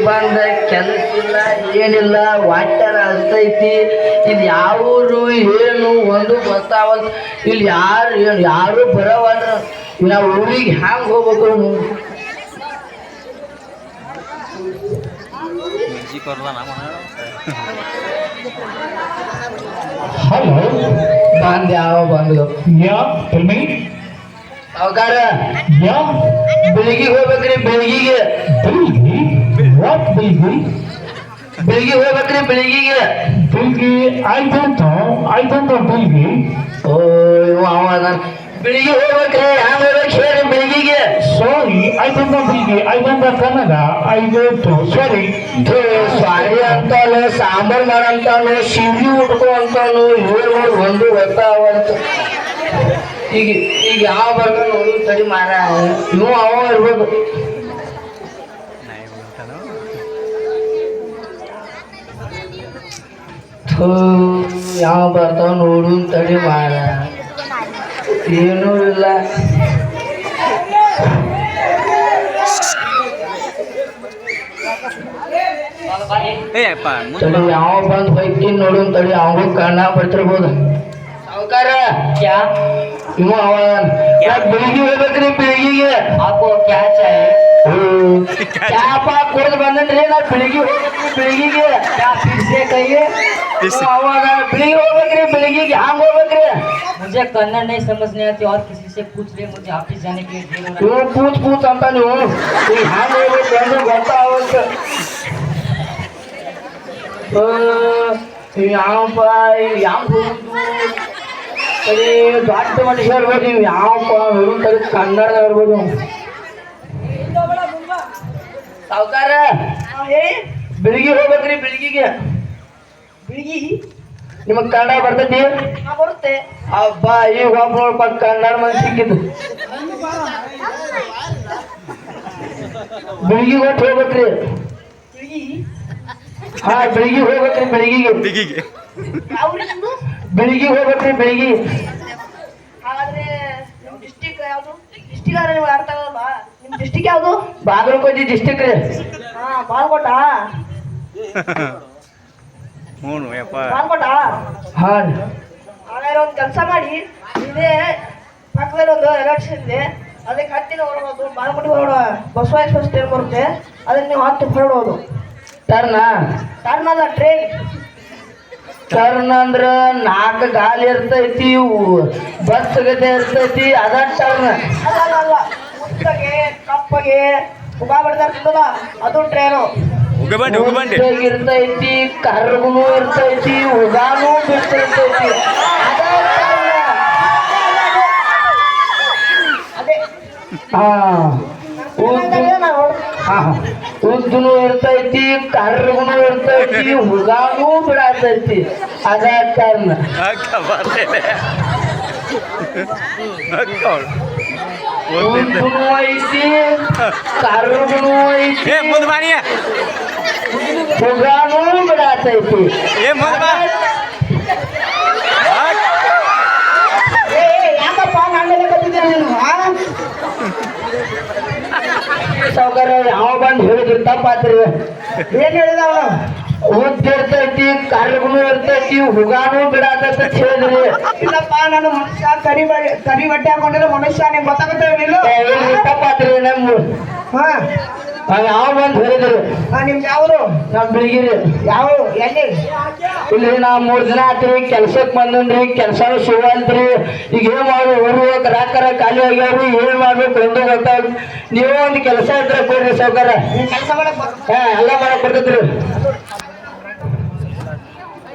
ಬಂದ ಕೆಲಸ ಇಲ್ಲ ಏನಿಲ್ಲ ವಾಟ್ಯಾರ ಅಸ್ತೈತಿ ಇದು ಯಾವರು ಏನು ಒಂದು ಗೊತ್ತಾವಲ್ ಇಲ್ಲಿ ಯಾರು ಬರವಲ್ರ ನಾವು ಊರಿಗೆ ಹ್ಯಾಂಗ ಹೋಗ್ಬೇಕು ಹಲೋ ಬಂದ್ ಯಾವ ಬಂದು ಅವಗಾರ ಬೆಳಿಗ್ಗೆ ಹೋಗ್ಬೇಕ್ರಿ ಬೆಳಿಗ್ಗೆ ಬೆಳಿಗ್ಗೆ ಹೋಗ್ಬೇಕ್ರಿ ಬೆಳಿಗ್ಗೆ ಆಯ್ತಂತ ಬೆಳಿಗ್ಗೆ ಓ ಬೆಳಿಗ್ಗೆ ಹೋಗ್ಬೇಕ್ರಿ ಹ್ಯಾಂಗ ಹೋಗ್ಬೇಕು ಹೇಳಿ ಬೆಳಿಗ್ಗೆ ಸಾರಿ ಆಯ್ತಂತ ಬೆಳಿಗ್ಗೆ ಆಯ್ತಂತ ಕನ್ನಡ ಆಯ್ತು ಸಾರಿ ಸಾರಿ ಅಂತಾನು ಸಾಂಬಾರ್ ಮಾಡಂತಾನು ಸಿಂಗಿ ಉಟ್ಕೊ ಅಂತಾನು ಏನ್ ಮಾಡಿ ಒಂದು ಗೊತ್ತಾವಂತ ಈಗ ಈಗ ಯಾವ ಬರ್ತಾನ ನೋಡಿ ತಡಿ ಮಾರ ಇವು ಅವ ಇರ್ಬೋದು ಯಾವ ಬರ್ತಾವ ನೋಡು ತಡಿ ಮಾರ ಏನೂ ಇಲ್ಲ ತಡಿ ಯಾವ ಬಂದ್ ಬೈಕಿ ನೋಡು ತಡಿ ಅವಂಗೂ ಕಣ್ಣ ಬರ್ತಿರ್ಬೋದು ಸಾವುಕಾರ ಕ್ಯಾ ಇವ ಅವ ಬೆಳಿಗ್ಗೆ ಹೋಗ್ಬೇಕ್ರಿ ಬೆಳಿಗ್ಗೆ ಹಾಕೋ ಕ್ಯಾ ಚಾಯ್ ಚಾಪ ಕುಡ್ದು ಬಂದನ್ರಿ ನಾ ಬೆಳಿಗ್ಗೆ ಬೆಳಿಗ್ಗೆ ಚಾ ಪಿಡ್ಸೆ ಕೈಗೆ ಅವಾಗ ಬೆಳಿಗ್ಗೆ ಹೋಗ್ಬೇಕ್ರಿ ಬೆಳಿಗ್ಗೆ ಹ್ಯಾಂಗ ಹೋಗ್ಬೇಕ್ರಿ मुझे कन्नड़ नहीं समझने आती और किसी से पूछ ले मुझे ऑफिस जाने के लिए ನೀವು पूछ ಅಂತ ನೀವು ಈಗ ಹ್ಯಾಂಗ ಹೋಗ್ಬೇಕು ಅಂದ್ರೆ ಗೊತ್ತಾಗಂತ ಯಾವಪ್ಪ ಯಾವ ಸರಿ ದೊಡ್ಡ ಮನುಷ್ಯ ಇರ್ಬೋದು ನೀವು ಯಾವಪ್ಪ ಸರಿ ಕನ್ನಡದ ಇರ್ಬೋದು ಸಾವುಕಾರ ಬೆಳಿಗ್ಗೆ ಹೋಗ್ಬೇಕ್ರಿ ಬೆಳಿಗ್ಗೆ ಬೆಳಿಗ್ಗೆ ನಿಮಗ್ ಕನ್ನಡ ಬರ್ತೈತಿ ಬರುತ್ತೆ ಅಬ್ಬಾ ಈಗ ಒಬ್ಬ ನೋಡ್ಪ ಕನ್ನಡ ಮಂದಿ ಸಿಕ್ಕಿದ್ದು ಬೆಳಿಗ್ಗೆ ಹೊಟ್ಟು ಹೋಗ್ಬೇಕ್ರಿ ಹಾ ಬೆಳಿಗ್ಗೆ ಹೋಗ್ಬೇಕ್ರಿ ಬೆಳಿಗ್ಗೆ ಬೆಳಿಗ್ಗೆ ಹೋಗ್ಬೇಕ್ರಿ ಬೆಳಿಗ್ಗೆ ಹಾಗಾದ್ರೆ ನಿಮ್ಮ ಡಿಸ್ಟಿಕ್ ಯಾವುದು ಡಿಸ್ಟಿಕ್ ಆದ್ರೆ ನಿಮ್ಗೆ ಅರ್ಥ ಆಗಲ್ಲ ನಿಮ್ಮ ಡಿಸ್ಟಿಕ್ ಯಾವುದು ಬಾಗಲಕೋಟೆ ಡಿಸ್ಟಿಕ್ ರೀ ಹಾ ಬಾಲ್ಕೋಟ ಬಾಲ್ಕೋಟ ಹಾ ಹಾಗಾದ್ರೆ ಒಂದು ಕೆಲಸ ಮಾಡಿ ಇದೇ ಪಕ್ಕದಲ್ಲಿ ಒಂದು ಎಲೆಕ್ಷನ್ ಇದೆ ಅದಕ್ಕೆ ಹತ್ತಿರ ಹೊರಡೋದು ಬಾಲ್ಕೋಟೆ ಹೊರಡ ಬಸವ ಎಕ್ಸ್ಪ್ರೆಸ್ ಟ್ರೈನ್ ಬರುತ್ತೆ ಅದಕ್ಕೆ ನೀವು ಹತ್ತು ಹೊರಡೋದು ಟರ್ನ ಟರ್ನ್ ಅಲ್ಲ ಟ್ರೈನ್ ಟರ್ನ್ ಅಂದ್ರ 4 ಗಾಲಿ ಇರ್ತೈತಿ ಬಸ್ ಗತೆ ಇರ್ತೈತಿ ಅದ ಟರ್ನ್ ಅಲ್ಲ ಉದ್ದಗೆ ಕಪ್ಪಗೆ ಉಗಾ ಬಿಡ್ತಾರ ಅದು ಟ್ರೈನು ಇರ್ತೈತಿ ಕರ್ಗುನು ಇರ್ತೈತಿ ಉಗಾನು ಬಿಡ್ತಿರ್ತೈತಿ ಉದ್ದನು ಇರ್ತೈತಿ ಕರ್ಗುನು ಇರ್ತೈತಿ ಹುಗಾನು ಬಿಡತೈತಿ ಅದ ಟರ್ನ್ ಉದ್ದನು ಐತಿ ಕರ್ಗುನು ಐತಿ ಹುಗಾನು ಬಿಡತೈತಿ ಯಾಕಪ್ಪ ನಾಳೆ ಕತ್ತಿದ್ದೀನಿ ನೀನು ಸಾವುಕಾರ ಯಾವ ಬಂದು ಹೇಳಿದ್ರು ತಪ್ಪಾತ್ರಿ ಏನ್ ಹೇಳಿದ ಅವನು ಉದ್ದಿರ್ತೈತಿ ಕರ್ಗುನು ಇರ್ತೈತಿ ಹುಗಾನು ಬಿಡತೈತಿ ಅಂತ ಹೇಳಿದ್ರಿ ಇಲ್ಲಪ್ಪ ನಾನು ಮನುಷ್ಯ ಕರಿ ಬಟ್ಟೆ ಹಾಕೊಂಡಿರೋ ಮನುಷ್ಯ ನಿಂಗೆ ಗೊತ್ತಾಗುತ್ತೆ ತಪ್ಪಾತ್ರಿ ನಮ್ಮ ಯಾವ ಬಂದು ಹೇಳಿದ್ರು ನಿಮ್ದು ಯಾವುದು ನಮ್ ಬಿಳಿಗಿರಿ ಯಾವ ಎಲ್ಲಿ ಇಲ್ರಿ ನಾ 3 ದಿನ ಆತ್ರಿ ಕೆಲ್ಸಕ್ಕೆ ಬಂದನ್ರಿ ಕೆಲ್ಸನೂ ಸಿಗಲ್ತ್ರಿ ಈಗ ಏನ್ ಮಾಡಿ ಊರು ರಾಕರ ಖಾಲಿ ಆಗ್ಯಾವ್ರಿ ಏನ್ ಮಾಡ್ಬೇಕು ಎಂದು ಗೊತ್ತಾಗ ನೀವು ಒಂದು ಕೆಲಸ ಇದ್ರೆ ಕೊಡ್ರಿ ಸಾವುಕಾರ ಕೆಲಸ ಮಾಡಕ್ ಎಲ್ಲ ಮಾಡಕ್ ಬರ್ತೈತ್ರಿ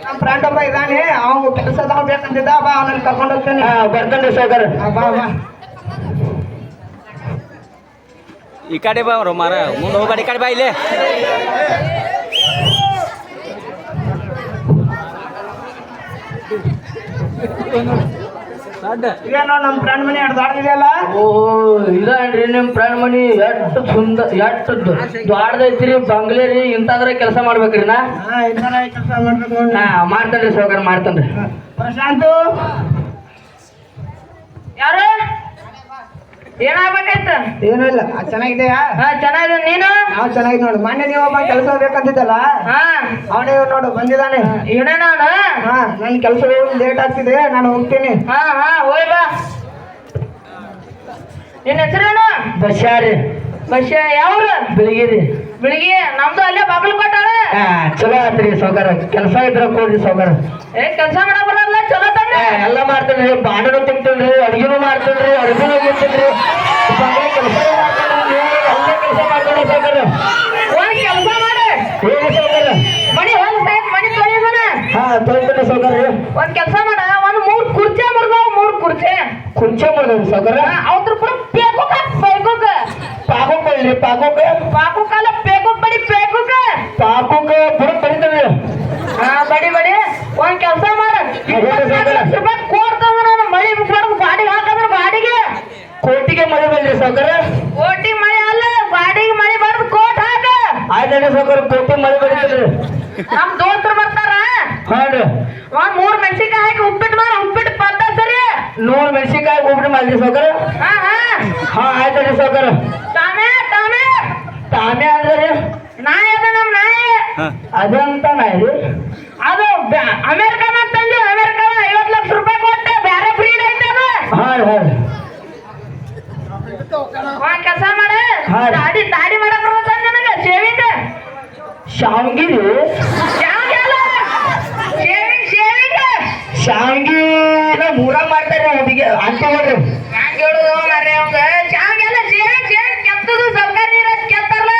ನಮ್ಮ ಫ್ರೆಂಡ್ ಒಬ್ಬ ಇದ್ದಾನೆ ಅವ್ನು ಕೆಲಸದ ಬೇಕಂತಿದ್ದ ಬಾ ಅವನನ್ನು ಕರ್ಕೊಂಡು ಹೋಗ್ತೇನೆ ಬರ್ತೇನ್ರಿ ಸಾವುಕಾರ ಬಾ ಬಾ ಈ ಕಡೆ ಬಾ ಮಾರ ಮುಂದೆ ಹೋಗ್ಬೇಡಿ ಈ ಕಡೆ ಬಾ ಇಲ್ಲೇ ಇದೇನೋ ನಮ್ಮ ಫ್ರೆಂಡ್ ಮನೆ ಎರಡು ದೊಡ್ಡದಿದೆಯಲ್ಲ ಇದೇನ್ರಿ ನಿಮ್ ಫ್ರೆಂಡ್ ಮನಿ ಎಷ್ಟು ಸುಂದರ ಎಷ್ಟು ದೊಡ್ಡದೈತ್ರಿ ಬಂಗ್ಲೆ ರೀ ಇಂಥದ್ರ ಕೆಲಸ ಮಾಡ್ಬೇಕ್ರಿ ನಾ ಕೆಲಸ ಮಾಡ್ಬೇಕು ಮಾಡ್ತೇನ್ರಿ ಸಾವುಕಾರ ಮಾಡ್ತೇನ್ರಿ ಪ್ರಶಾಂತು ಯಾರು ಏನಾಗ್ಬೇಕಾಯ್ತು? ಏನಿಲ್ಲ ಚೆನ್ನಾಗಿದೆಯಾ? ಹಾ ಚೆನ್ನಾಗಿದೆ. ನೀನು? ನಾವು ಚೆನ್ನಾಗಿದೆ ನೋಡು. ಮೊನ್ನೆ ನೀವು ಒಬ್ಬ ಕೆಲಸ ಬೇಕಂತಿದ್ದಲ್ಲ, ಹಾ ಅವನೇ ನೋಡು ಬಂದಿದ್ದಾನೆ. ಇವನೇ ನಾನು. ಹಾ ನನ್ ಕೆಲಸ ಲೇಟ್ ಆಗ್ತಿದೆ, ನಾನು ಹೋಗ್ತೀನಿ. ಹಾ ಹಾ ಹೋಯ್ ಬಾ. ನಿನ್ನ ಹೆಸರೇನು? ಬಸ್ಯಾರಿ. ಬಸ್ಯ ಯಾವ್ರು? ಬೆಳಿಗ್ಗೆ. ಬೆಳಿಗ್ಗೆ ನಮ್ದು ಅಲ್ಲೇ ಬಾಗಲಕೋಟ. ಚಲೋ ಆತ್ರಿ ಸೌಕರ. ಕೆಲಸ ಇದ್ರ ಕೊಡ್ರಿ ಸೌಕರ. ಕೆಲಸ ಮಾಡಕ್ ಬರಲ್ಲ, ಚಲೋ ತಂದೆ. ಎಲ್ಲ ಮಾಡ್ತೇನ್ರಿ, ಬಾಂಡನು ತಿಂತೇನ್ರಿ, ಅಡಿಗೆನು ಮಾಡ್ತೇನ್ರಿ, ಅಡಿಗೆನು ಹೋಗಿರ್ತೇನ್ರಿ, ಕೆಲಸ ಮಾಡ್ತೇನ್ರಿ, ಅಲ್ಲೇ ಕೆಲಸ ಮಾಡ್ತೇನೆ ಸೌಕರ. ಒಂದ್ ಕೆಲಸ ಮಾಡಿ ಹೇಳಿ ಸೌಕರ. ಮನಿ ಹೊಲ್ಸ್ ಮನಿ ತೊಳಿಯೋದನ. ಹಾ ತೊಳಿತೇನೆ ಸೌಕರ. ಒಂದ್ ಕೆಲಸ ಮಾಡ, ಒಂದ್ 3 ಕುರ್ಚಿ ಮುರ್ದಾವ್. 3 ಕುರ್ಚಿ ಕುಂಚೆ ಮಾಡ್ದೇವ್ರಿ ಸೌಕರ. ಅವ್ರ ಕೂಡ ಪೇಕುಕ ಪೇಕುಕ ಪಾಕೋಕ್ ಬಳ್ಳಿ ಪಾಕೋಕ್ ಪಾಕುಕಲ್ಲ ಪೇಕುಕ್ ಬಡಿ ಪೇಕುಕ ಪಾಕೋಕ್ ಬುಡಕ್ ಬಡಿತೇವೆ. ಹಾ ಬಡಿ ಬಡಿ. ಒಂದ್ ಕೆಲಸ ಮಾಡ, 24 ಲಕ್ಷ ರೂಪಾಯಿ ಕೊಡ್ತಾವ. ನಾನು ಮಳಿ ಮುಗ್ಬಾರ್ದು, ಬಾಡಿಗೆ ಹಾಕಂದ್ರ ಬಾಡಿಗೆ. ಕೋಟಿಗೆ ಮಳೆ ಬಳ್ಳಿ ಸೌಕರ. ಕೋಟಿಗೆ ಮಳೆ ಅಲ್ಲ, ಬಾಡಿಗೆ ಮಳೆ ಬಾರ್ದು ಕೋಟ್ ಹಾಕ. ಆಯ್ತು ಸೌಕರ, ಕೋಟಿ ಮಳೆ ಬಡಿತೇನ್ರಿ. ನಮ್ ದೋಸ್ತರು ಬರ್ತಾರ. ಹಾನ್ರಿ. ಒಂದ್ 3 ಮೆಣಸಿನ್ಕಾಯಿ ಹಾಕಿ ಉಪ್ಪಿಟ್ಟು ಮಾಡ. ಉಪ್ಪಿಟ್ಟು ಪದ್ದ ಸರಿ. 100 ಮೆಣಸಿನ್ಕಾಯಿ ಒಬ್ಬರು ಮಾಡ್ರಿ ಸೌಕರ. ಹಾ ಹಾ ಹಾ ಆಯ್ತು ಸೌಕರ. ಟಾಮೆ ಟಾಮೆ ತಾನೇ ಅಂದ್ರೆ ನಾಯಿ ಅದ, ನಮ್ ನಾಯಿ. ಅದಂತ ನಾಯಿ. ಅದು ಅಮೆರಿಕನ್ ಅಂತಂದು, ಅಮೆರಿಕನ್ 50 ಲಕ್ಷ ರೂಪಾಯಿ ಕೊಟ್ಟೆ. ಬೇರೆ ಬ್ರೀಡ್ ಐತೆ ಅದು. ಹಾ ಹಾ ಒಂದ್ ಕೆಲಸ ಮಾಡ, ಹಾ. ತಾಡಿ ಮಾಡಕ್ ಬರ್ತದ ನನಗೆ. ಶೇವಿಂಗ್ ಶಾವ್ಗಿ. ಶಾವಿಗೆ ಶೇವಿಂಗ್ ಶಾವ್ಗಿ ಮೂರ ಮಾಡ್ತಾರೆ ಹುಡುಗಿ ಅಂತ ನೋಡ್ರಿ. ಹ್ಯಾಂಗ ಹೇಳುದು ಮಾರ್ರೆ ಅವಂಗ? ಶಾವಿಗೆ ಅಲ್ಲ, ಶೇವಿಂಗ್ ಕೆತ್ತದು. ಸರ್ಕಾರ ನೀರ ಕೆತ್ತಾರಲ್ಲ,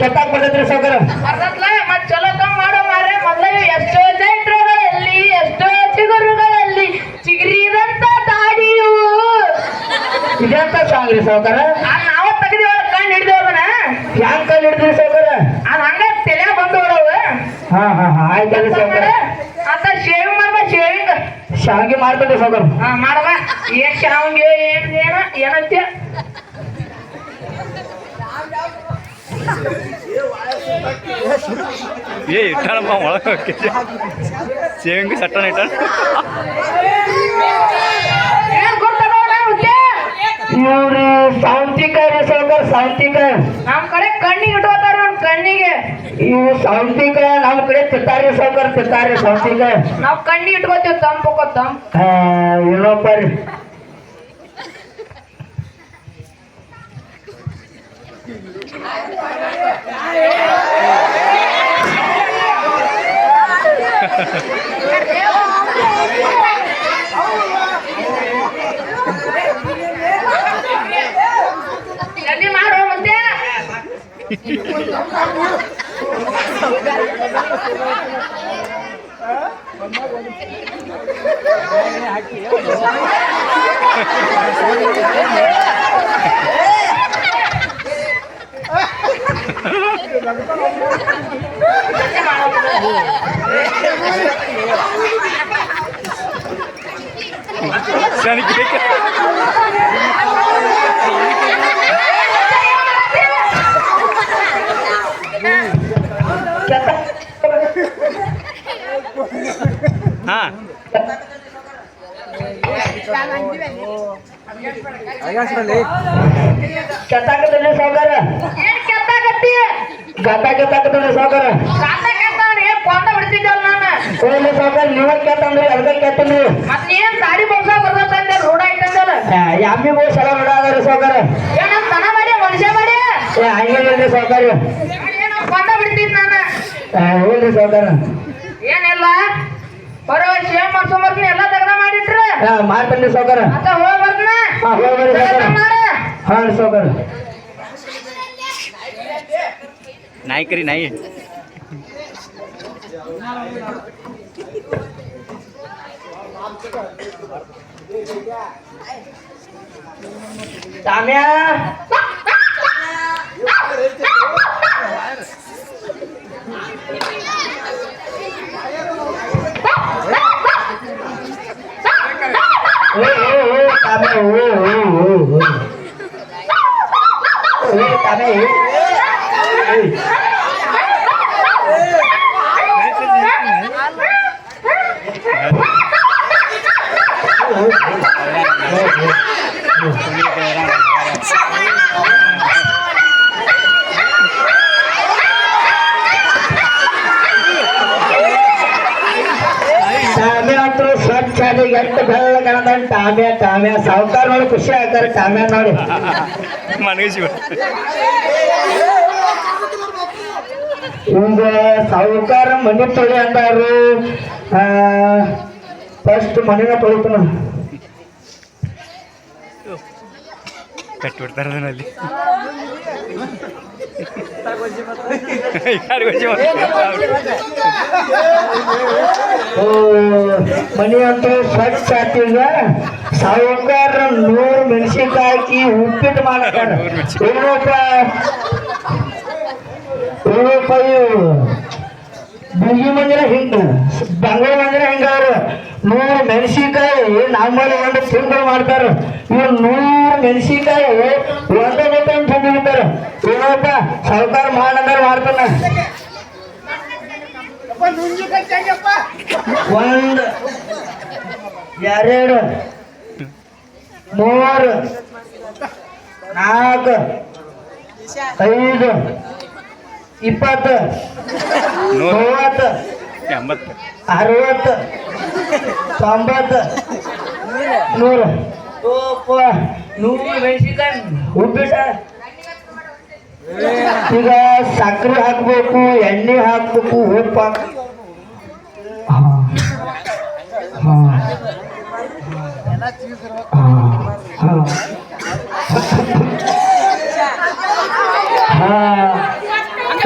ಕೆತ್ತಾಕ್ ಬರ್ತೈತ್ರಿ ಸೌಕರ. ಅರ್ಧತ್ಲ ಮತ್ ಚಲೋ ತಮ್ಮ ಮಾಡೋ ಮಾರ್ರೆ. ಮೊದಲು ಎಷ್ಟೋ ಚೈತ್ರಗಳಲ್ಲಿ, ಎಷ್ಟೋ ಚಿಗುರುಗಳಲ್ಲಿ ಚಿಗುರಿದಂತ ತಾಡಿಯು. ಇದೆಂತ ಸಾಂಗ್ ರೀ ಸೌಕರ. ನಾವ ತೆಗೆದೇವ, ಕಣ್ಣು ಹಿಡಿದೇವನ. ಹ್ಯಾಂಗ ಕಲ್ ಹಿಡಿದ್ರಿ ಸೌಕರ. ಅದ್ ಹಂಗ ತಲೆ ಬಂದವಳವು. ಹಾ ಹಾ ಹಾ ಆಯ್ತು ಸೌಕರ. ಅಂತ ಶೇವಿಂಗ್ ಮಾಡ್ಬಾ, ಶೇವಿಂಗ್. ಶಾವ್ಗಿ ಮಾಡ್ತೇನೆ ಸೌಕರ. ಹಾ ಮಾಡವ. ಏನ್ ಶಾವಿಗೆ ಏನಂತೆ? ಏ ಇಟ್ಟಣಮ್ಮ ಒಳಗೆ ಸೇವಿಂಗ್ ಸಟ್ಟನ ಇಟ್ಟ. ಏನ್ ಗೊತ್ತದ ಹುದ್ದೆ? ಇವ್ರಿ ಸಾವಂತಿಕಾಯಿ ರೀ ಸೌಕರ್. ಸಾವಂತಿಕಾಯಿ ನಮ್ ಕಡೆ ಕಣ್ಣಿಗೆ ಇಟ್ಕೋತಾರ. ಕಣ್ಣಿಗೆ ಇವು ಸಾವಂತಿಕಾಯಿ ನಮ್ ಕಡೆ ತಿಂತಾರಿ ಸೌಕರ್. ತಿಂತಾರಿ ಸಾವಂತಿಕಾಯಿ. ನಾವ್ ಕಣ್ಣಿಗೆ ಇಟ್ಕೋತೀವಿ. ತಂಪು ತಂಪು. ಏನಪ್ಪ ರೀ. ಜಲ್ದಿ ಮಾಡು ಮತ್ತೆ. ಹಾ ಕೆತ್ತಾಕತ್ತಲ್ಲ ಸೌಕರ. ಏನ್ ಕೆತ್ತಾಕತ್ತಿ? ಕೆತ್ತಾಕತ್ತಲ್ಲ ಸೌಕರ. ಕೊಂದ ಬಿಡ್ತಿದ್ದಲ್ಲ ನಾನು. ಹೋಗ್ಲಿ ಸೌಕರ್, ನೀವ ಕೆತ್ತಂದ್ರಿ ಅದಕ್ಕೆ ಕೆತ್ತನ್ರಿ. ಮತ್ ನೀನ್ ತಾಡಿ ಬೋಸ ಬರ್ತಂದೆ, ರೂಢ ಐತಂದಲ್ಲ. ಯಾಮಿ ಬೋಸ್ ಎಲ್ಲ ನೋಡಾದ್ರಿ ಸೌಕರ. ಏನಂತ ತನ ಮಾಡಿ ಮನುಷ್ಯ ಮಾಡಿ ಹಂಗೇನಿಲ್ರಿ ಸೌಕರ್. ಕೊಂದ ಬಿಡ್ತಿದ್ ನಾನು. ಹೋಗ್ರಿ ಸೌಕರ. ಏನಿಲ್ಲ, ಬರೋ ಶೇವ್ ಮಾಡ್ಸೋಬರ್ತೀನಿ. ಎಲ್ಲ ತಗದ ಮಾಡಿಟ್ರ ಮಾಡ್ತೇನ್ರಿ ಸೌಕರ. ಅಂತ ಹೋಗ್ ಬರ್ತೀನ. ಹೋಗ್ಬರ್ರಿ ಸೌಕರ. ಹಾ ಸೌಕರ. ನಾಯಿ ಕರಿ ನಾಯಿ. ತಾಮ್ಯಾ ಎಷ್ಟು ಬೆಲ್ಲ ಕಾಣದ ಟಾಮ್ಯಾ ಸಾವುಕಾರ ನೋಡಿ ಖುಷಿ ಆಗ್ತಾರೆ ಟಾಮ್ಯಾ ನೋಡಿ ಮನಗಿಸಿ ಇವಂಗ ಸಾವುಕಾರ ಮನೆ ತೊಳಿ ಅಂದಾರು ಫಸ್ಟ್ ಮನೆನ ತೊಳಿತಾನ ಕಟ್ಬಿಡ್ತಾರ ಅಲ್ಲಿ ಮನೆ ಅಂತೂ ಸ್ವಚ್ಛ ಆತೀಗ ಸಾವುಕಾರ 100 ಮೆಣಸಿನ್ಕಾಯಿ ಹಾಕಿ ಉಪ್ಪಿಟ್ಟು ಮಾಡ್ತಾರ ರೂಪಾಯಿ ಬೀಗಿ ಮಂದಿರ ಹಿಂಗ ಬೆಂಗಳೂರು ಮಂದಿರ ಹಿಂಗಾರು 100 ಮೆಣಸಿನ್ಕಾಯಿ ನಮ್ಮಲ್ಲಿ ಒಂದು ತಿಂಗಳು ಮಾಡ್ತಾರ ಇವ್ರು 100 ಮೆಣಸಿನ್ಕಾಯಿ ಒಂದೇ ಬೇಕಂತ ತಂದಿರ್ತಾರ ಏನಪ್ಪ ಸಾವುಕಾರ ಮಾಡಂದ್ರೆ ಮಾಡ್ತಾನ ಒಂದು 2 3 4 5 20 30 80 60 90 100 100 ಮೆಣಸಿನ್ಕಾಯಿ ಉಪ್ಪಿಟ್ಟ ಈಗ ಸಕ್ಕರೆ ಹಾಕ್ಬೇಕು ಎಣ್ಣೆ ಹಾಕ್ಬೇಕು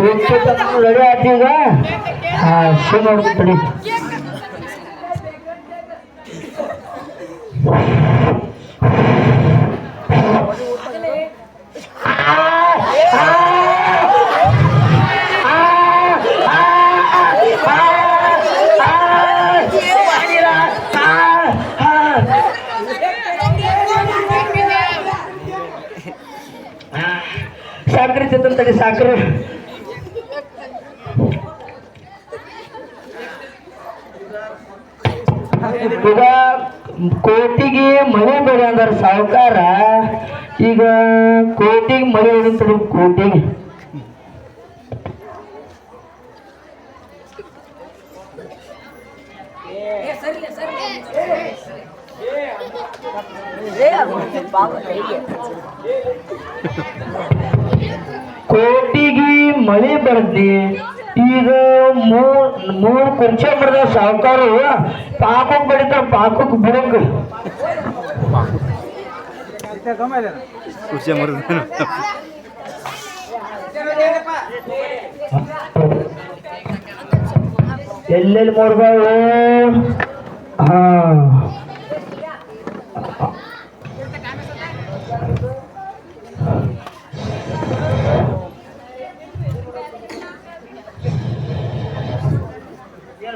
ಉಪ್ಪು ರೆಡಿ ಆಯ್ತೀಗ ಶೂ ನೋಡ್ಬಿಡಿ ಸಾಕ್ರಿ ಚಿತ್ತಂತಡಿ ಸಾಕ್ರಿ ಈಗ ಕೋಟಿಗೆ ಮಳೆ ಬೇಡ ಅಂದಾರ ಸಾವುಕಾರ ಈಗ ಕೋಟಿಗೆ ಮಳೆ ಹೊಡಿತಾರೆ ಕೋಟಿಗೆ ಕೋಟಿಗೆ ಮಳೆ ಬರ್ದಿ ಈಗ ಮೂರ್ ಕುರ್ಚಿ ಬಡ್ದ ಸಾವುಕಾರು ಪಾಕಕ್ ಬಡಿತಾರ ಪಾಕಕ್ ಬಿಡಕ್ ಕುರ್ಚಿ ಮರದ ಎಲ್ಲೆಲ್ಲಿ ಮೂರ್ಗಳು ಹಾ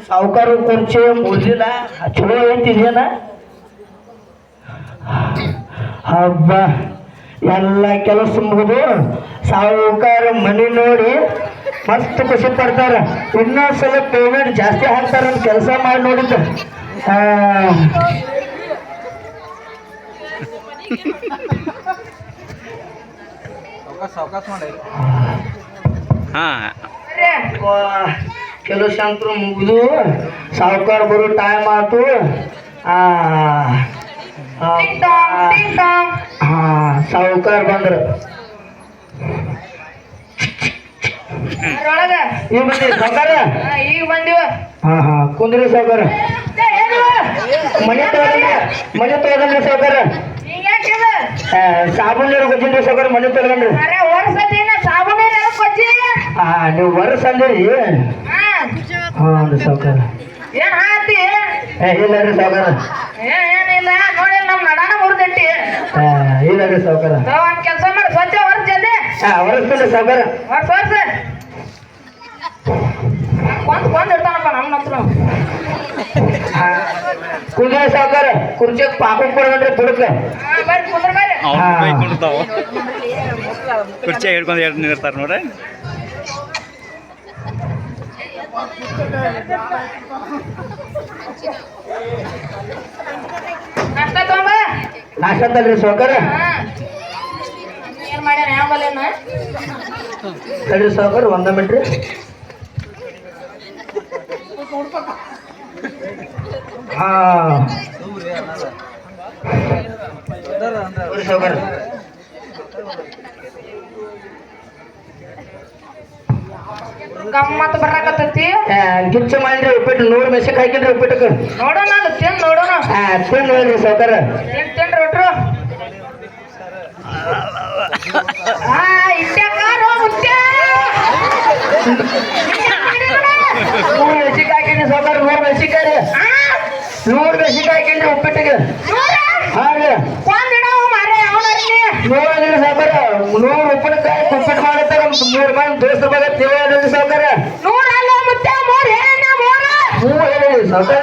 ಸಾವುಕಾರ ಕುರ್ಚಿ ಮುರಿದಿಲ್ಲ ಚಲೋ ಐತಿದೇನ ಹಬ್ಬ ಎಲ್ಲ ಕೆಲಸ ಮುಗಿದು ಸಾವುಕಾರ ಮನೆ ನೋಡಿ ಮಸ್ತ್ ಖುಷಿ ಪಡ್ತಾರ ಇನ್ನೊಂದ್ಸಲ ಪೇಮೆಂಟ್ ಜಾಸ್ತಿ ಹಾಕ್ತಾರ ಕೆಲಸ ಮಾಡಿ ನೋಡಿದ್ದ ಕೆಲಸ ಅಂತೂ ಮುಗಿದು ಸಾವುಕಾರ ಬರೋ ಟೈಮ್ ಆಯ್ತು ಸಾವುಕಾರ ಬಂದ್ರು ಈಗ ಬಂದಿ ಸಾವುಕಾರ ಈಗ ಬಂದಿವ ಕುಂದ್ರಿ ಸಾವುಕಾರ ಮನೆ ತೊಗೊಂಡ್ರಿ ಸಾವುಕಾರ ಸಾಬೂನ್ ನೀರು ಗೊತ್ತಿದ್ರಿ ಸಾವುಕಾರ ಮನೆ ತೊಗೊಂಡ್ರಿ ನೀವು ವರ್ಷ ಅಂದಿರಿ ಹಾಂ ಸಾವುಕಾರ ಇಲ್ಲರಿ ಸಾವುಕಾರ ಏನಿಲ್ಲ ನೋಡಿ ನಮ್ ನಡಾನ ಮುರಿದಟ್ಟಿ ಇಲ್ಲರಿ ಸಾವುಕಾರ ಒಂದ್ ಕೆಲಸ ಮಾಡಿ ಸ್ವಚ್ಛ ಹೊರಚಂದೆ ಹೊರಸ್ತೀನಿ ಸಾವುಕಾರ ವರ್ಷ ಕೊಂದ್ ಇರ್ತಾನಪ್ಪ ನಮ್ಮ ಹತ್ರ ಕುಂದ್ರ ಸಾವುಕಾರ ಕುರ್ಚಿ ಪಾಕಕ್ ಕೊಡೋದ್ರಿ ಬುಡಕ ಬರ್ರಿ ಕುಂದ್ರ ಬರ್ರಿ ಕುರ್ಚಿ ಹಿಡ್ಕೊಂಡು ಎರಡು ನಿಂದಿರ್ತಾರ ನೋಡ್ರಿ ನಾಷ್ಟ ತಲ್ರಿ ಸಾವುಕಾರ ಏನ್ ಮಾಡ್ಯಾನ ಯಾವಲ್ಲೇನ ತಡ್ರಿ ಸಾವುಕಾರ 1 ಮಿನಿಟ್ ರೀ ಹಾ ಬರ್ರಿ ಸಾವ್ಕಾರ ಗಮ್ಮತ್ ಬರಾಕತ್ತೈತಿ ಗಿಚ್ಚ ಮಾಡಿರಿ ಉಪ್ಪಿಟ್ಟು 100 ಮೆಣಸಿನ್ಕಾಯಿ ಹಾಕಿನ್ರಿ ಉಪ್ಪಿಟ್ಟಕ್ಕೆ ನೋಡೋಣ ಅದು ತಿಂದ್ ನೋಡೋಣ ತಿಂದು ಹೇಳ್ರಿ ಸಾವ್ಕಾರ ತಿಂದ್ರಿ ಒಟ್ರು ಇಟ್ಟಾಕಾರೋ ಮುತ್ಯ 100 ಮೆಣಸಿನ್ಕಾಯಿ ಹಾಕಿನ್ರಿ ಸಾವ್ಕಾರ 100 ಮೆಣಸಿನ್ಕಾಯಿ ರೀ 100 ಮೆಣಸಿನ್ಕಾಯಿ ಹಾಕಿನ್ರಿ ಉಪ್ಪಿಟ್ಟಿಗೆ ಹಾಂ ರೀ ನೋಡ್ರಿ ಸಾವ್ಕಾರ 100 ಉಪ್ಪಿನಕಾಯಿ ಉಪ್ಪಿಟ್ಟು ಮಾಡುತ್ತೆ 3 ಮಂದಿ ದೋಸ್ತ ಬಗ್ಗೆ ತಿಳಿಯೋದ್ರಿ ಸಾವ್ಕಾರ 100 ಅಲ್ಲ ಮುತ್ಯ 3 ಹೇಳಿ ಸಾವ್ಕಾರ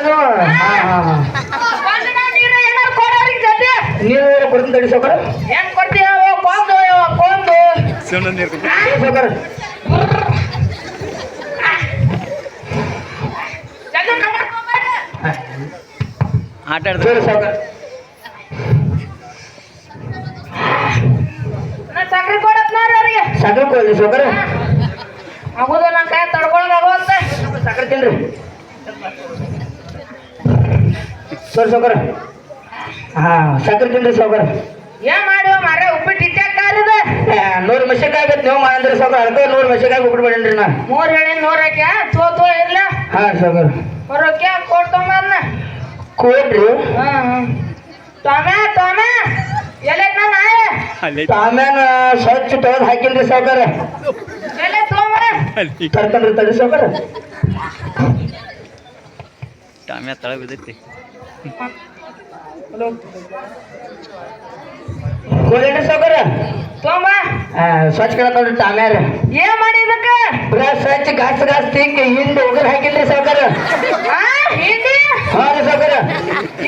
ನೀರು ಕೊಡ್ತೀನಿ ತಡಿ ಸಾವ್ಕಾರ ಹೆಂಗ್ ಕೊಡ್ತೀಯ ಕೊಂದು ಸಾವ್ಕಾರ ಆಟ ಆಡ್ತಾರೆ ಸಾವ್ಕಾರ ಸಕ್ರೆ ಕೊಡತ್ನಾರ ಅವ್ರಿಗೆ ಸಗಣಿ ಕೊಡ್ಲಿ ಸಾವ್ಕಾರ ಆಗುದು ನನ್ನ ಕೈ ತಡ್ಕೊಳಕಾಗುವಂತ ಸಕ್ಕರೆ ತಿನ್ರಿ ಸಾವ್ಕಾರ ಸಕ್ಕರೆ ತಿನ್ರಿ ಸಾವ್ಕಾರ ಏನ್ ಮಾಡಿವ ಮಾರೇ ಉಪ್ಪಿಟ್ಟು ಇಟ್ಟಾಕಾರಿದ 100 ಮೆಣಸಿನ್ಕಾಯಿ ಆಗತ್ತೆ ನೀವು ಮಾಡಿದ್ರಿ ಸಾವ್ಕಾರ ಅದಕ್ಕೆ 100 ಮೆಣಸಿನ್ಕಾಯಿ ಉಪ್ಪಿಟ್ಟು ಮಾಡೇನ್ರಿ ನಾ 3 ಹೇಳಿ 100 ಹಾಕ್ಯ ತೋ ಇರ್ಲ ಹಾಂ ಸಾವ್ಕಾರ ಬರೋಕ್ಯಾ ಕೊಡ್ತೊಂಬದ್ನ ಕೊಡ್ರಿ ಟೊಮೆ ಎಲ್ಲಕ್ ನಾನು ಅಲ್ಲಿ ಆಮೇಲೆ ಸ್ವಚ್ಛ ತೊಳೆದು ಹಾಕಿನ್ರಿ ಸಾವ್ಕಾರ ಎಲ್ಲ ತೊಗೊಂಬರ ಅಲ್ಲಿ ತರ್ಕೊಂಡ್ರಿ ತಡಿ ಸಾವ್ಕಾರ ಟಾಮ್ಯಾ ತಳ ಬಿದ್ದೈತಿ ಕೊಡ್ರಿ ಸಾವ್ಕಾರ ತೊಗೊಂಬ ಸ್ವಚ್ಛ ಕಡೆ ನೋಡ್ರಿ ಟಾಮ್ಯಾರ ಏನ್ ಮಾಡಿ ಇದಕ್ಕ ಸ್ವಚ್ಛ ಗಾಸ್ ತಿಂಗಿ ಹಿಂದೆ ಉಗುರು ಹಾಕಿನ್ರಿ ಸಾವ್ಕಾರ ಹಿಂಡಿ ಹಾಂ ರೀ ಸಾವ್ಕಾರ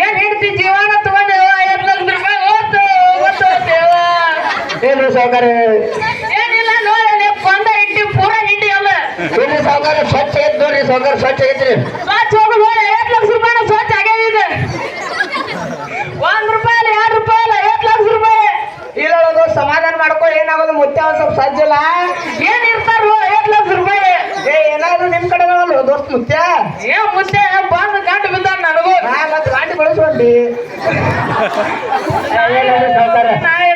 ಏನ್ ಹಿಡ್ತಿ ಜೀವನ ತಗೊಂಡೇವ 5 ಲಕ್ಷ ರೂಪಾಯಿ ಓದ್ತು ದೇವ ಏನ್ರಿ ಸಾವ್ಕಾರ ಏನಿಲ್ಲ ನೋಡಿ ಕೊಂದ ಇಟ್ಟಿ ಪೂರ ಹಿಂಡಿ ಅಲ್ಲ ಏನ್ರಿ ಸಾವ್ಕಾರ ಸ್ವಚ್ಛ ಐತ್ ನೋಡ್ರಿ ಸಾವ್ಕಾರ ಸ್ವಚ್ಛ ಐತ್ರಿ ಸ್ವಚ್ಛ ಹೋಗಿ ನೋಡಿ 5 ಲಕ್ಷ ರೂಪಾಯಿನ ಸ್ವಚ್ಛ ಆಗ್ಯಾವ ಈಗ 1 ರೂಪಾಯಿ ಅಲ್ಲ 2 ರೂಪಾಯಿ ಅಲ್ಲ 5 ಲಕ್ಷ ರೂಪಾಯಿ ಇಲ್ಲೋದು ಸಮಾಧಾನ ಮಾಡ್ಕೊ ಏನಾಗೋದು ಮುತ್ಯ ಒಂದ್ ಸ್ವಲ್ಪ ಸಜ್ಜಿಲ್ಲ ಏನ್ ಇರ್ತಾರೋ 5 ಲಕ್ಷ ರೂಪಾಯಿ ಏನಾದ್ರು ನಿಮ್ ಕಡೆ ದೋಸ್ತ್ ಮುತ್ಯ ಏನ್ ಮುತ್ಯ ಬಂದು ಗಂಟು ಬಿದ್ದ ನನಗೂ ಮತ್ತೆ ಗಾಂಡಿ ಬಳಸ್ಕೊಂಡಿ ಸಾವ್ಕಾರ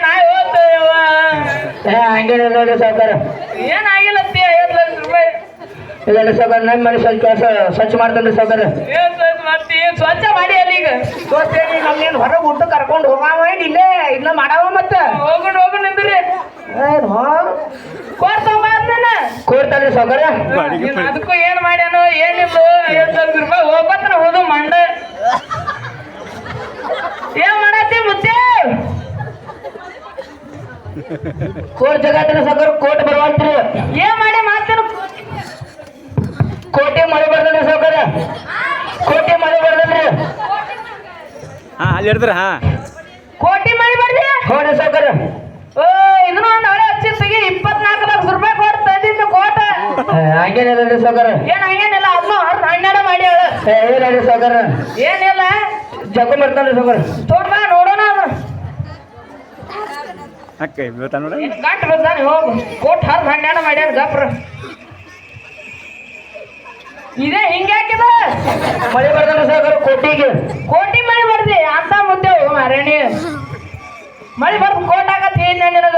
ನಾಯಿ ಓದ್ತೇವ ಹಂಗೇನ ನೋಡ್ರಿ ಸಾವ್ಕಾರ ಏನಾಗಿಲ್ಲತ್ತಿ 5 ಲಕ್ಷ ರೂಪಾಯಿ ಇಲ್ಲ ಸಾವ್ಕಾರ ನಮ್ಮ ಮನೆ ಸ್ವಲ್ಪ ಕೆಲಸ ಸ್ವಚ್ಛ ಮಾಡ್ತೇನ್ರಿ ಸಾವ್ಕಾರ ಏನ್ ಮತ್ತೆ ಸ್ವಚ್ಛ ಮಾಡಿ ಅಲ್ಲಿ ಈಗ ತೋರ್ಸ್ತೇನೆ ನಮ್ಗೇನು ಹೊರಗೆ ಊಟ ಕರ್ಕೊಂಡು ಹೋಗಾವ ಇಲ್ಲೇ ಇಲ್ಲ ಮಾಡಾವ ಮತ್ತೆ ಹೋಗು ನಿಂದ್ರಿ ಏನು ಕೊಡ್ತಂಬ ಕೊಡ್ತಾನ್ರಿ ಸಾವ್ಕಾರ ಅದಕ್ಕೂ ಏನ್ ಮಾಡ್ಯಾನು ಏನಿಲ್ಲ 5 ಲಕ್ಷ ರೂಪಾಯಿ ಹೋಗ್ಬತ್ತನ ಹೋದು ಮಂಡ ಏನ್ ಮಾಡತ್ತಿ ಮುತ್ತೆ ಕೋರ್ಟ್ ಜಗತ್ತಿನ ಸಾವ್ಕಾರ ಕೋರ್ಟ್ ಬರುವಂತ್ರಿ ಏನ್ ಮಾಡಿ ಮಾತೇನು ಕೋಟೆ ಮಳೆ ಬರ್ದಲ್ರಿ ಸಾವ್ಕಾರ ಕೋಟೆ ಮಳೆ ಬರ್ದಲ್ರಿ ಹಾ ಅಲ್ಲಿ ಹಿಡಿದ್ರ ಹಾ ಕೋಟಿ ಮಾಡಿ ಬರ್ದಿ ಹೋಗ್ರಿ ಸಾವ್ಕಾರ ಓ ಇದನ್ನ ಒಂದ್ ಅವಳೆ ಹಚ್ಚಿತ್ತಿಗೆ 24 ಲಕ್ಷ ರೂಪಾಯಿ ಕೊಟ್ಟು ತಂದಿದ್ದು ಕೋಟ ಹಂಗೇನಿಲ್ಲರಿ ಸಾವ್ಕಾರ ಏನ್ ಹಂಗೇನಿಲ್ಲ ಅದನ್ನು ಹರ್ದು ಹನ್ನೆರಡು ಮಾಡಿ ಹೇಳು ಏನಿಲ್ಲ ಸಾವ್ಕಾರ ಏನಿಲ್ಲ ಜಗ್ಗು ಬರ್ತಾನ್ರಿ ಸಾವ್ಕಾರ ತೋಟ ನೋಡೋಣ ಅದು ಅಕ್ಕ ಬೀಳ್ತಾ ನೋಡ ಗಂಟು ಬಿದ್ದಾನೆ ಹೋಗು ಕೋಟ್ ಹರ್ದು ಹನ್ನೆರಡು ಮಾಡ್ಯಾರ ಗಪ್ರ ಇದೇ ಹಿಂಗ್ಯಾಕಿದ ಮಳೆ ಬರ್ತಾನ್ರಿ ಸಾವ್ಕಾರ ಕೋಟಿಗೆ ಕೋಟಿ ಮಳೆ ಬರ್ದಿ ಅಂತ ಮುದ್ದೆ ಮಾರಣಿ ಮಳೆ ಬರ್ದು ಕೋಟ್ ಆಗತ್ತೆ ಏನ್ ನಿನಗ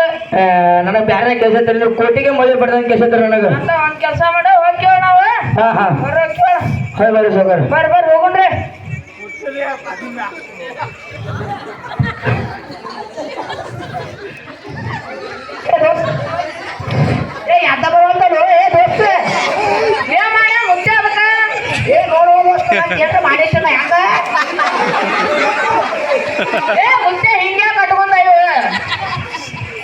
ನನಗೆ ಬ್ಯಾರೆ ಕೆಲಸ ತರಿ ಕೋಟಿಗೆ ಮಳೆ ಬರ್ದಂಗೆ ಕೆಲಸ ತರಿ ನನಗೆ ಅಂತ ಒಂದ್ ಕೆಲಸ ಮಾಡ ಹೋಗ್ಯವ ನಾವು ಹಾ ಹಾ ಬರ್ರಿ ಹಾಯ್ ಬರ್ರಿ ಸಾವ್ಕಾರ ಬರ್ರಿ ಹೋಗುಣ್ರಿ ಏ ಯಾತ ಬರುವಂತಲ್ಲ ಏ ದೋಸ್ತ ಏನ್ ಮಾಡ್ಯ ಮುಚ್ಚ ಅದಕ್ಕ ಏ ನೋಡುವ ದೋಸ್ತ ಮಾಡಿಟ್ಟನ ಹ್ಯಾಂಗ ಏ ಮುಚ್ಚೆ ಹಿಂಗೆ ಕಟ್ಕೊಂಡ ಇವ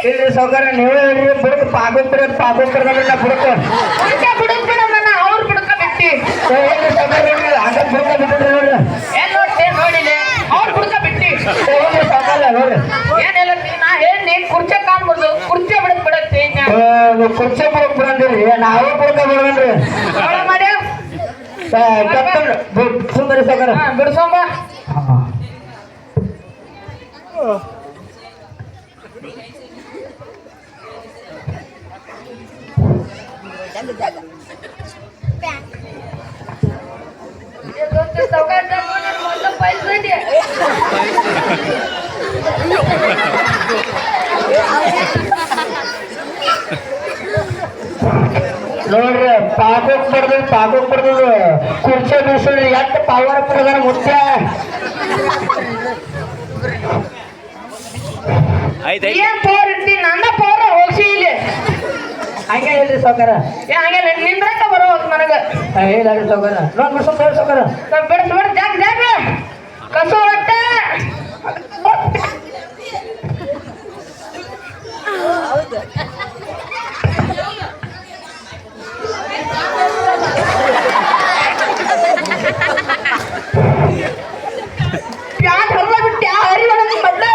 ಇಲ್ರಿ ಸಾವ್ಕಾರ ನೀವೇ ಹೇಳ್ರಿ ಬುಡಕ್ ಪಾಕೋಸ್ಕರ ನಾ ಬುಡಕ್ ಮುಚ್ಚೆ ಬಿಡುಕ್ ಬಿಡ ನನ್ನ ಅವ್ರು ಬಿಡ್ಕ ಬಿಟ್ಟಿ ಹೇಳ್ರಿ ಸಾವ್ಕಾರ ಹಂಗ ಬುಡಕ ಬಿಟ್ಟಿದ್ರಿ ನೋಡ್ರಿ ಏನ್ ನೋಡ್ತಿ ನೋಡಿಲಿ ಅವ್ರು ಬಿಡ್ಕ ಬಿಟ್ಟಿ ಹೇಳ್ರಿ ಸಾವ್ಕಾರ ನೋಡ್ರಿ ಏನೆಲ್ಲ ನಾ ಹೇಳಿ ಕುರ್ಚೆ ಕಾಲ್ ಮುರಿದು ಕುರ್ಚೆ ಬಿಡಕ್ ಬಿಡತ್ತಿ ಕುರ್ಚಿ ಬುಡಕ್ ಬಿಡಂದ್ರಿ ನಾವೇ ಬುಡಕ ಬಿಡಂದ್ರಿ ಮಾಡ್ಯ ಸುಂದರಿ ಸಾವ್ಕಾರ ಬಿಡ್ಸೋಂಬ ನೋಡ್ರಿ ಪಾಕೋಕ್ ಬಡ್ದು ಕುರ್ಚಿ ಬೀಸೋದ್ರಿ ಎಷ್ಟು ಪವರ್ ಕೊಡದಾರ ಮುತ್ಯ ಐತೆ ಏನ್ ಪವರ್ ಇರ್ತೀನಿ ನನ್ನ ಪವರ್ ಹೋಗ್ಸಿ ಇಲ್ಲಿ ಹಂಗೆ ಹೇಳ್ರಿ ಸಾವ್ಕಾರ ಹಂಗೆ ನಿಂದ್ರಕ್ಕ ಬರೋದು ನನಗ ಹೇಳಿ ಸಾವ್ಕಾರ ನೋಡ್ ಬಿಡ್ಸೋ ಸಾವ್ಕಾರ ಬಿಡ ಜಾಗ ಕಸು ಹೊಟ್ಟ ಪ್ಯಾಂಟ್ ಹರಿದ ಬಿಟ್ಟು ಹರಿವ ಮೊದ್ಲು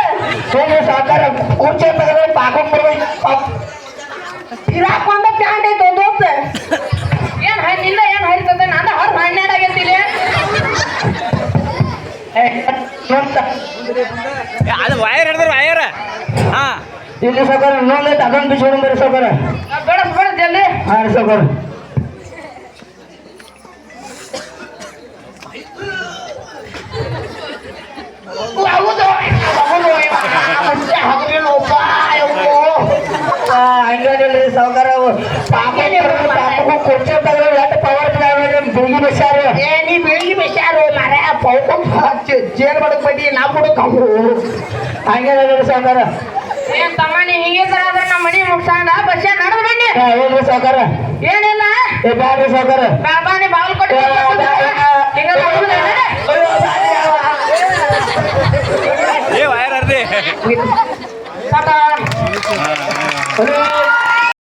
ಹೋಗಿ ಸಾವ್ಕಾರ ಕುರ್ಚಿ ತಗದ್ರೆ ಪಾಕೋಕ್ ಬರ್ಬೇಕು ಇರಾಕ್ ಒಂದ ಪ್ಯಾಂಟ್ ಐತೆ ದೋಸ್ತ ಏನ್ ನಿನ್ನ ಏನ್ ಹರಿತದೆ ನಂದ ಹರ್ ಹನ್ನೆರಡಾಗೈತಿಲಿ ಅದು ವಯರ್ ಹಿಡಿದ್ರೆ ವಯರ್ ಹಾ ಇಲ್ಲಿ ಸಾವ್ಕಾರ ಇನ್ನೊಂದೈತೆ ಅದೊಂದು ಬಿಚ್ಕೊಂಡು ಬರ್ರಿ ಸಾವ್ಕಾರ ಬೇಡ ಜಲ್ದಿ ಹಾಂ ರೀ ಸಾವ್ಕಾರ ಹೌದು ಹಂಗೇನಿಲ್ರಿ ಸಾವ್ಕಾರ ಪಾಪಕ್ಕೂ ಕುರ್ಚಿ ತಗದ್ರೆ ಎಷ್ಟು ಪವರ್ ಬಿಗಿ ಬಿಸಾರ ಏ ನೀ ಬೆಳಿಗ್ಗೆ ಬಿಸಾರು ಮಾರ ಪೌಕೊಂಡ್ ಜೇರ್ ಬಡಕ್ ಬಡ್ಡಿ ನಾ ಬುಡಕ್ ಹಂಗೇನಿಲ್ರಿ ಸಾವ್ಕಾರ ಏನ್ ತಮ್ಮ ನೀ ಹಿಂಗಿದ್ರ ಆದ್ರೆ ನಮ್ಮ ಮನಿ ಮುಗ್ಸಾಂಡ ಬಸ್ ನಡೆದು ಬನ್ನಿ ಹೇಳ್ರಿ ಸಾವ್ಕಾರ ಏನಿಲ್ಲ ಏ ಬ್ಯಾಡ್ರಿ ಸಾವ್ಕಾರ ಬಾಬಾನಿ ಬಾಗಲ್ ಕೊಟ್ಟು ಏ ವಯರ್ ಹರ್ದಿ ಸಾಕ ಅಯ್ಯೋ